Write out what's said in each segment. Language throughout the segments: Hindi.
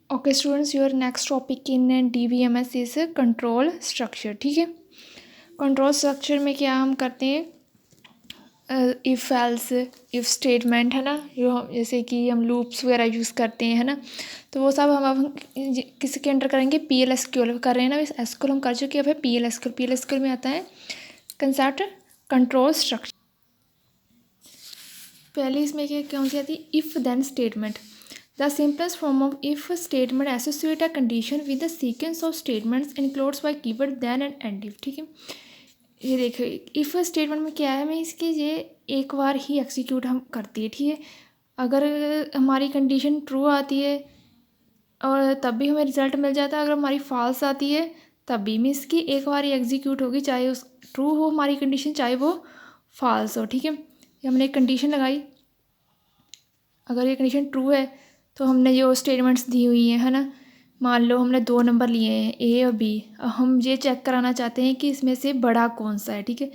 Okay students, your next topic in DBMS is control structure. ठीक है, कंट्रोल स्ट्रक्चर में क्या हम करते हैं, इफ़ एल्स इफ़ स्टेटमेंट है ना, जो हम जैसे कि हम लूप्स वगैरह यूज़ करते हैं है ना, तो वो सब हम अब किसके अंडर करेंगे, PL/SQL कर रहे हैं ना। SQL हम कर चुके हैं, अब है PL/SQL। PL/SQL में आता है कंसेप्ट कंट्रोल स्ट्रक्चर। पहले इसमें क्या कौन सी आती है, if then statement. The simplest form of if statement associate a condition with the sequence of statements includes by keyword then and end if। ठीक है, ये देखिए इफ़ स्टेटमेंट में क्या है, मैं इसके ये एक बार ही एग्जीक्यूट हम करती है। ठीक है, अगर हमारी कंडीशन ट्रू आती है और तब भी हमें रिजल्ट मिल जाता है, अगर हमारी फॉल्स आती है तब भी मीन्स की एक बार ही एग्जीक्यूट होगी, चाहे उस ट्रू हो हमारी कंडीशन चाहे वो फॉल्स हो। ठीक है, ये हमने एक कंडीशन लगाई, अगर ये कंडीशन ट्रू है तो हमने जो स्टेटमेंट्स दी हुई हैं है ना, मान लो हमने 2 नंबर लिए हैं A और B। अब हम ये चेक कराना चाहते हैं कि इसमें से बड़ा कौन सा है। ठीक है,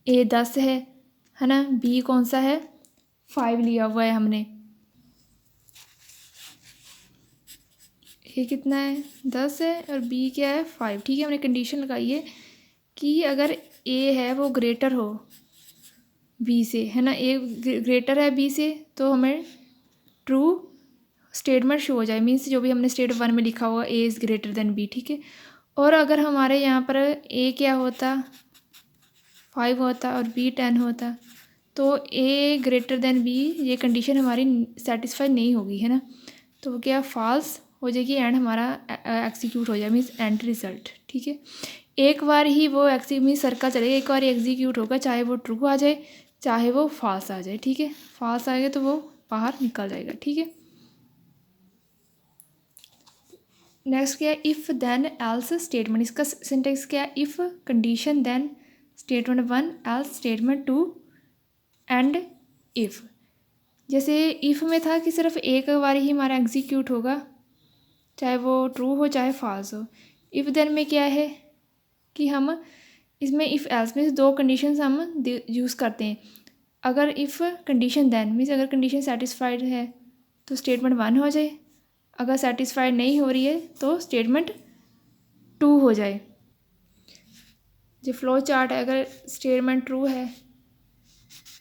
A 10 है ना, B कौन सा है 5 लिया हुआ है हमने। A कितना है 10 है और B क्या है 5। ठीक है, हमने कंडीशन लगाई है कि अगर A है वो ग्रेटर हो B से है ना, A ग्रेटर है B से तो हमें ट्रू स्टेटमेंट शो हो जाए, मीन्स जो भी हमने स्टेट 1 में लिखा हुआ A is greater than B। ठीक है, और अगर हमारे यहाँ पर A क्या होता 5 होता और B 10 होता तो A ग्रेटर देन B ये कंडीशन हमारी सेटिस्फाई नहीं होगी है ना, तो वो क्या फॉल्स हो जाएगी एंड हमारा एग्जीक्यूट हो जाए, मीन्स एंड रिजल्ट। ठीक है, एक बार ही वो मीन्स सर्कल चलेगा, एक बार एग्जीक्यूट होगा, चाहे वो ट्रू आ जाए चाहे वो फॉल्स आ जाए। ठीक है, फॉल्स आएगा तो वो बाहर निकल जाएगा। ठीक है, नेक्स्ट क्या है, इफ़ देन एल्स स्टेटमेंट। इसका सिंटेक्स क्या है, if condition then statement 1 else statement 2 end if. जैसे इफ़ में था कि सिर्फ एक बार ही हमारा एग्जीक्यूट होगा, चाहे वो ट्रू हो चाहे फॉल्स हो। इफ़ देन में क्या है कि हम इसमें इफ़ एल्स में 2 कंडीशंस हम यूज़ करते हैं। अगर इफ़ कंडीशन देन मीन्स अगर कंडीशन सेटिस्फाइड है तो स्टेटमेंट 1 हो जाए, अगर सेटिस्फाइड नहीं हो रही है तो स्टेटमेंट 2 हो जाए। जो फ्लो चार्ट है, अगर स्टेटमेंट ट्रू है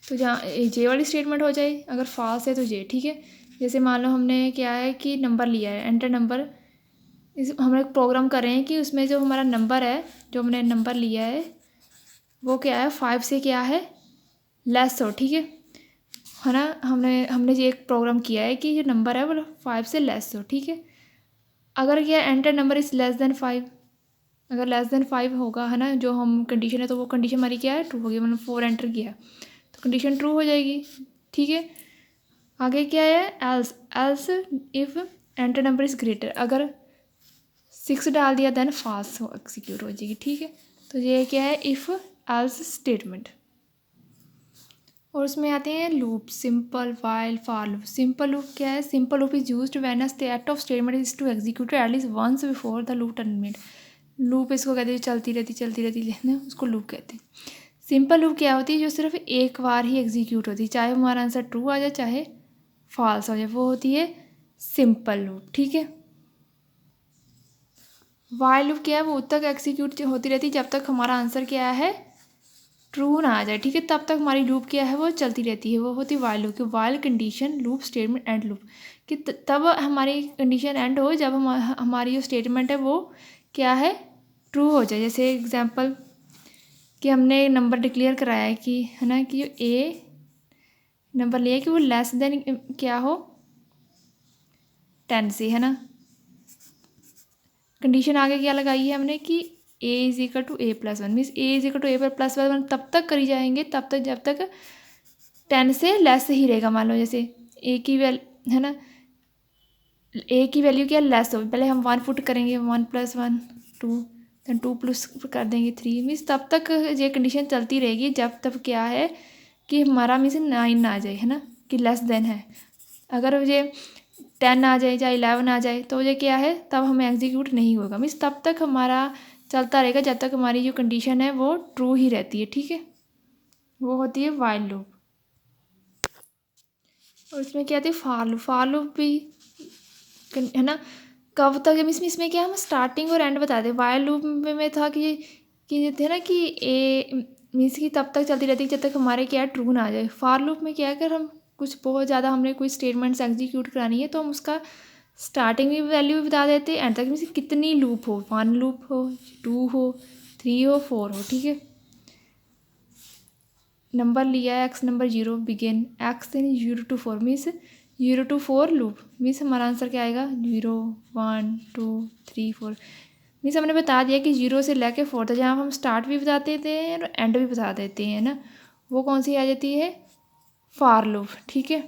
तो जहाँ जे वाली स्टेटमेंट हो जाए, अगर फॉल्स है तो जे। ठीक है, जैसे मान लो हमने क्या है कि नंबर लिया है, एंटर नंबर। हम एक प्रोग्राम कर रहे हैं कि उसमें जो हमारा नंबर है, जो हमने नंबर लिया है वो क्या है 5 से क्या है लेस हो। ठीक है ना, हमने ये एक प्रोग्राम किया है कि जो नंबर है वो 5 से लेस हो। ठीक है, अगर क्या enter number is less than 5, अगर लेस देन 5 होगा है ना जो हम कंडीशन है, तो वो कंडीशन हमारी क्या है ट्रू होगी, मैंने 4 एंटर किया तो कंडीशन ट्रू हो जाएगी। ठीक है, आगे क्या है else. Else if enter number is greater, अगर 6 डाल दिया देन फॉल्स हो एग्जीक्यूट हो जाएगी। ठीक है, तो ये क्या है इफ़ एल्स स्टेटमेंट। और उसमें आते हैं loop, simple, while, for loop. Simple loop क्या है, simple loop is used when the act of statement is to execute at least once before the loop terminate. Loop इसको कहते हैं चलती रहती है, उसको लूप कहते हैं। सिंपल लूप क्या होती है, जो सिर्फ एक बार ही एग्जीक्यूट होती है, चाहे हमारा आंसर ट्रू आ जाए चाहे फॉल्स हो जाए, वो होती है सिंपल लूप। ठीक है, वाइल लूप क्या है, वो तक एग्जीक्यूट होती रहती है जब तक हमारा आंसर क्या है ट्रू ना आ जाए। ठीक है, तब तक हमारी लूप क्या है वो चलती रहती है, वो होती है वाइल लूप की। While condition loop statement and loop कि तब हमारी कंडीशन एंड हो जब हमारी जो स्टेटमेंट है वो क्या है ट्रू हो जाए। जैसे एग्जांपल कि हमने नंबर डिक्लेयर कराया है कि है ना कि जो ए नंबर लिया कि वो लेस देन क्या हो 10 से है ना। कंडीशन आगे क्या लगाई है हमने कि A is equal to A+1, means A is equal to A+1 तब तक करी जाएंगे तब तक जब तक 10 से लेस ही रहेगा। मान लो जैसे ए की वैल्यू है ना, ए की वैल्यू क्या लेस हो, पहले हम 1 पुट करेंगे, 1 + 1 2, देन 2 प्लस कर देंगे 3, मीन्स तब तक ये कंडीशन चलती रहेगी जब तक क्या है कि हमारा मीन्स 9 ना आ जाए है ना, कि लेस देन है। अगर ये 10 आ जाए चाहे 11 आ जाए तो ये क्या है तब हमें एग्जीक्यूट नहीं होगा, मीन्स तब तक हमारा चलता रहेगा जब तक हमारी जो कंडीशन है वो ट्रू ही रहती है। ठीक है, वो होती है वाइल लूप। और उसमें क्या आती है फॉर लूप। फॉर लूप भी है ना, कब तक मीन्स इसमें क्या है, हम स्टार्टिंग और एंड बता दें। वाइल लूप में था कि ये थे ना कि ए मीन्स कि तब तक चलती रहती है जब तक हमारे क्या है ट्रू ना आ जाए। फॉर लूप में क्या है, अगर हम कुछ बहुत ज़्यादा हमने कोई स्टेटमेंट्स एग्जीक्यूट करानी है तो हम उसका स्टार्टिंग भी वैल्यू भी बता देते हैं, एंड तक मीन्स कितनी लूप हो, 1 लूप हो, 2 हो, 3 हो, 4 हो, ठीक है। नंबर लिया है एक्स नंबर 0 बिगिन एक्स यानी 0 to 4 means 0 to 4 loop means हमारा आंसर क्या आएगा 0 1 2 3 4 मीन्स हमने बता दिया कि 0 से लेके 4 तक, जहाँ हम स्टार्ट भी बता देते हैं और एंड भी बता देते हैं ना, वो कौन सी आ जाती है फॉर लूप, ठीक है।